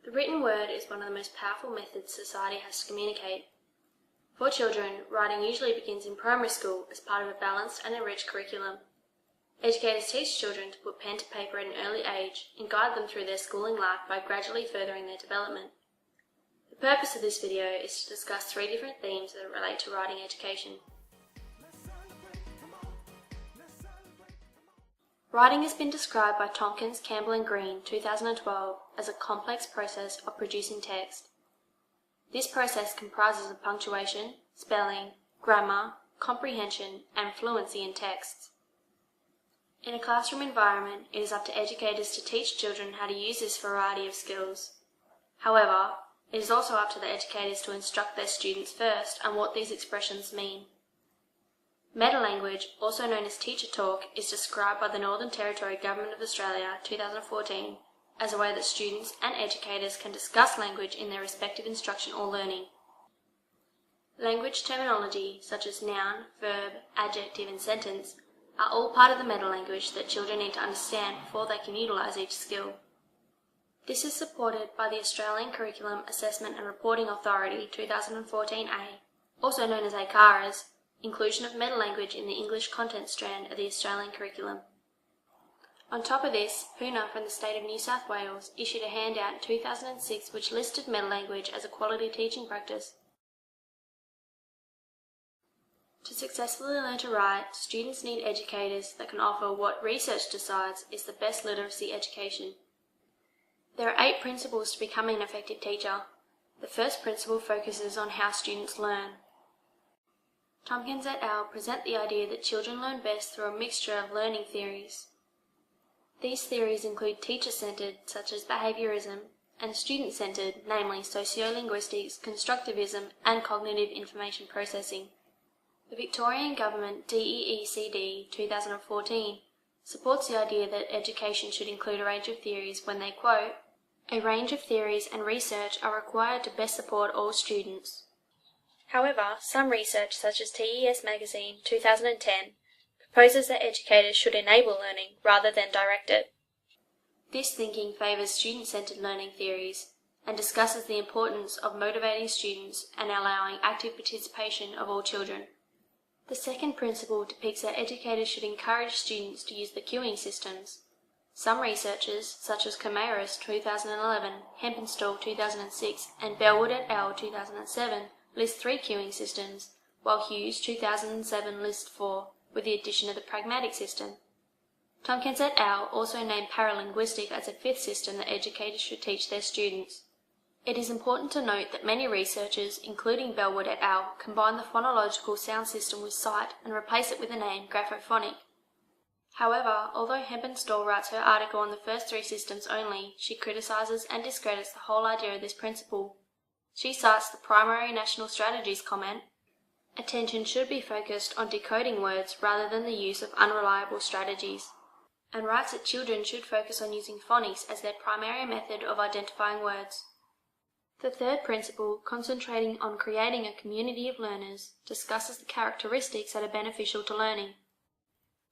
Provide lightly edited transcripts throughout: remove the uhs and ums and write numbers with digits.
The written word is one of the most powerful methods society has to communicate. For children, writing usually begins in primary school as part of a balanced and enriched curriculum. Educators teach children to put pen to paper at an early age and guide them through their schooling life by gradually furthering their development. The purpose of this video is to discuss 3 different themes that relate to writing education. Writing has been described by Tompkins, Campbell and Green, 2012, as a complex process of producing text. This process comprises of punctuation, spelling, grammar, comprehension, and fluency in texts. In a classroom environment, it is up to educators to teach children how to use this variety of skills. However, it is also up to the educators to instruct their students first on what these expressions mean. Metalanguage, also known as teacher talk, is described by the Northern Territory Government of Australia 2014 as a way that students and educators can discuss language in their respective instruction or learning. Language terminology such as noun, verb, adjective and sentence are all part of the metalanguage that children need to understand before they can utilise each skill. This is supported by the Australian Curriculum Assessment and Reporting Authority 2014A, also known as ACARA's, inclusion of metalanguage in the English content strand of the Australian curriculum. On top of this, Puna from the state of New South Wales issued a handout in 2006 which listed metalanguage as a quality teaching practice. To successfully learn to write, students need educators that can offer what research decides is the best literacy education. There are 8 principles to becoming an effective teacher. The first principle focuses on how students learn. Tompkins et al. Present the idea that children learn best through a mixture of learning theories. These theories include teacher-centered, such as behaviorism, and student-centered, namely sociolinguistics, constructivism, and cognitive information processing. The Victorian Government DEECD 2014 supports the idea that education should include a range of theories when they quote, "A range of theories and research are required to best support all students." However, some research, such as TES Magazine 2010, proposes that educators should enable learning rather than direct it. This thinking favours student-centered learning theories and discusses the importance of motivating students and allowing active participation of all children. The second principle depicts that educators should encourage students to use the cueing systems. Some researchers, such as Kameiras 2011, Heppenstall 2006, and Bellwood et al. 2007, list 3 cueing systems, while Hughes 2007 lists 4, with the addition of the pragmatic system. Tompkins et al. Also named paralinguistic as a 5th system that educators should teach their students. It is important to note that many researchers, including Bellwood et al., combine the phonological sound system with sight and replace it with the name graphophonic. However, although Heppenstall writes her article on the first 3 systems only, she criticises and discredits the whole idea of this principle. She cites the Primary National Strategies comment, "Attention should be focused on decoding words rather than the use of unreliable strategies," and writes that children should focus on using phonics as their primary method of identifying words. The third principle, concentrating on creating a community of learners, discusses the characteristics that are beneficial to learning.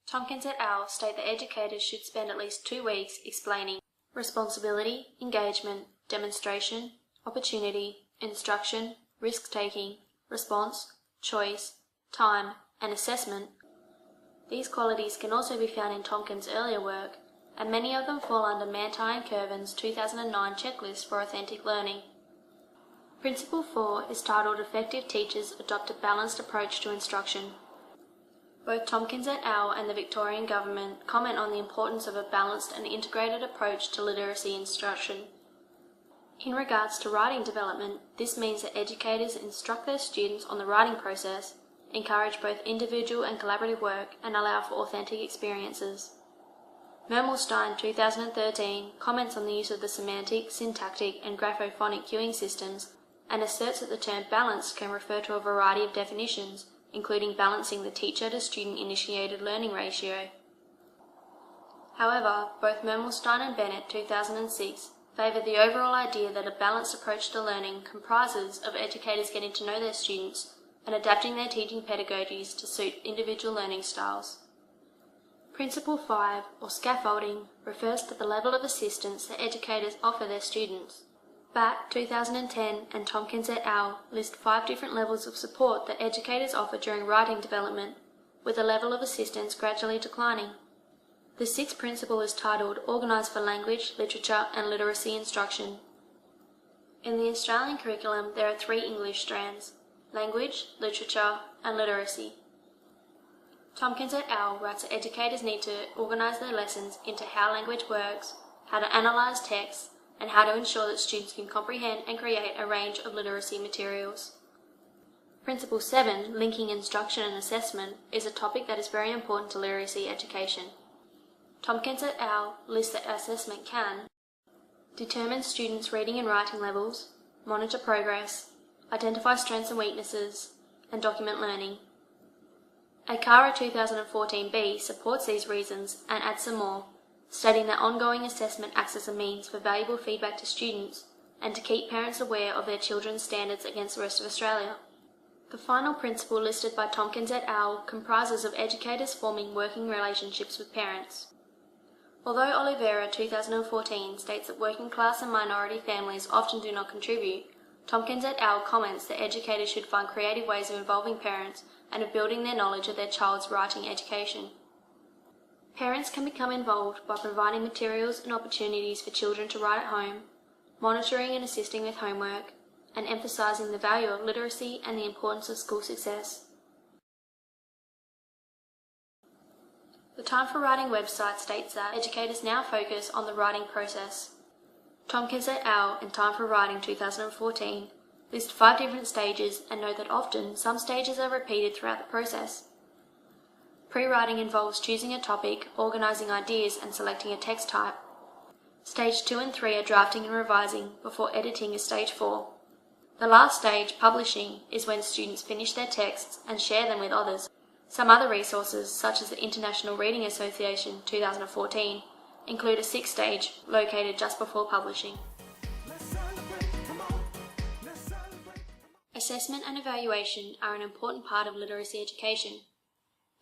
Tompkins et al. State that educators should spend at least 2 weeks explaining responsibility, engagement, demonstration, opportunity, instruction, risk-taking, response, choice, time, and assessment. These qualities can also be found in Tompkins' earlier work, and many of them fall under Manti and Kervan's 2009 checklist for authentic learning. Principle 4 is titled Effective Teachers Adopt a Balanced Approach to Instruction. Both Tompkins et al. And the Victorian Government comment on the importance of a balanced and integrated approach to literacy instruction. In regards to writing development, this means that educators instruct their students on the writing process, encourage both individual and collaborative work, and allow for authentic experiences. Mermelstein 2013 comments on the use of the semantic, syntactic, and graphophonic cueing systems and asserts that the term balanced can refer to a variety of definitions, including balancing the teacher to student initiated learning ratio. However, both Mermelstein and Bennett 2006 favour the overall idea that a balanced approach to learning comprises of educators getting to know their students and adapting their teaching pedagogies to suit individual learning styles. Principle 5, or scaffolding, refers to the level of assistance that educators offer their students. Batt 2010 and Tompkins et al. List 5 different levels of support that educators offer during writing development, with the level of assistance gradually declining. The 6th principle is titled Organise for Language, Literature and Literacy Instruction. In the Australian curriculum, there are 3 English strands: language, literature and literacy. Tompkins et al. Writes that educators need to organise their lessons into how language works, how to analyse texts, and how to ensure that students can comprehend and create a range of literacy materials. Principle 7, Linking Instruction and Assessment, is a topic that is very important to literacy education. Tompkins et al. Lists that assessment can determine students' reading and writing levels, monitor progress, identify strengths and weaknesses, and document learning. ACARA 2014b supports these reasons and adds some more, stating that ongoing assessment acts as a means for valuable feedback to students and to keep parents aware of their children's standards against the rest of Australia. The final principle listed by Tompkins et al. Comprises of educators forming working relationships with parents. Although Oliveira 2014 states that working class and minority families often do not contribute, Tompkins et al. Comments that educators should find creative ways of involving parents and of building their knowledge of their child's writing education. Parents can become involved by providing materials and opportunities for children to write at home, monitoring and assisting with homework, and emphasising the value of literacy and the importance of school success. The Time for Writing website states that educators now focus on the writing process. Tompkins et al. In Time for Writing 2014 list 5 different stages and note that often some stages are repeated throughout the process. Pre-writing involves choosing a topic, organising ideas and selecting a text type. Stage 2 and 3 are drafting and revising, before editing is stage 4. The last stage, publishing, is when students finish their texts and share them with others. Some other resources, such as the International Reading Association 2014, include a 6th stage located just before publishing. Assessment and evaluation are an important part of literacy education.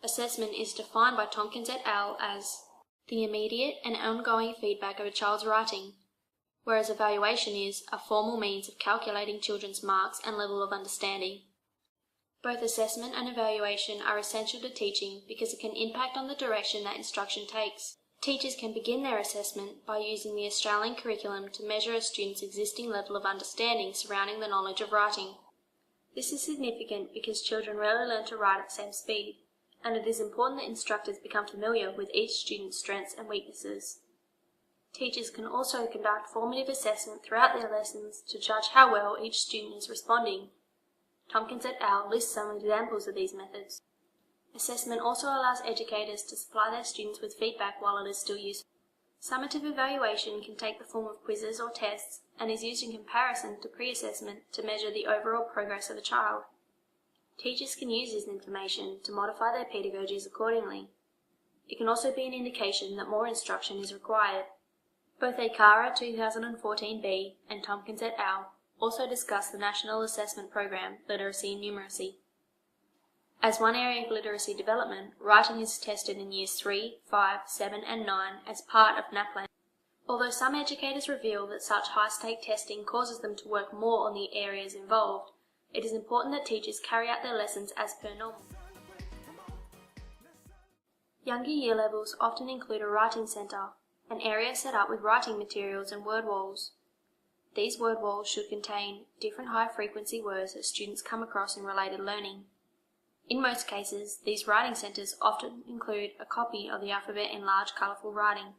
Assessment is defined by Tompkins et al. As the immediate and ongoing feedback of a child's writing, whereas evaluation is a formal means of calculating children's marks and level of understanding. Both assessment and evaluation are essential to teaching because it can impact on the direction that instruction takes. Teachers can begin their assessment by using the Australian curriculum to measure a student's existing level of understanding surrounding the knowledge of writing. This is significant because children rarely learn to write at the same speed, and it is important that instructors become familiar with each student's strengths and weaknesses. Teachers can also conduct formative assessment throughout their lessons to judge how well each student is responding. Tompkins et al. Lists some examples of these methods. Assessment also allows educators to supply their students with feedback while it is still useful. Summative evaluation can take the form of quizzes or tests and is used in comparison to pre-assessment to measure the overall progress of a child. Teachers can use this information to modify their pedagogies accordingly. It can also be an indication that more instruction is required. Both ACARA 2014b and Tompkins et al. Also discuss the National Assessment Program, Literacy and Numeracy. As one area of literacy development, writing is tested in Years 3, 5, 7 and 9 as part of NAPLAN. Although some educators reveal that such high-stake testing causes them to work more on the areas involved, it is important that teachers carry out their lessons as per normal. Younger year levels often include a writing centre, an area set up with writing materials and word walls. These word walls should contain different high-frequency words that students come across in related learning. In most cases, these writing centres often include a copy of the alphabet in large colourful writing.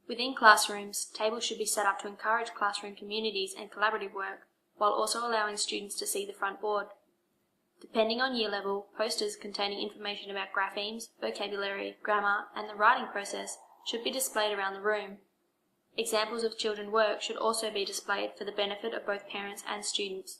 Within classrooms, tables should be set up to encourage classroom communities and collaborative work, while also allowing students to see the front board. Depending on year level, posters containing information about graphemes, vocabulary, grammar, and the writing process should be displayed around the room. Examples of children's work should also be displayed for the benefit of both parents and students.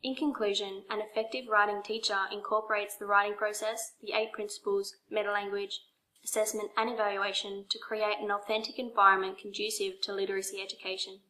In conclusion, an effective writing teacher incorporates the writing process, the 8 principles, meta-language, assessment and evaluation to create an authentic environment conducive to literacy education.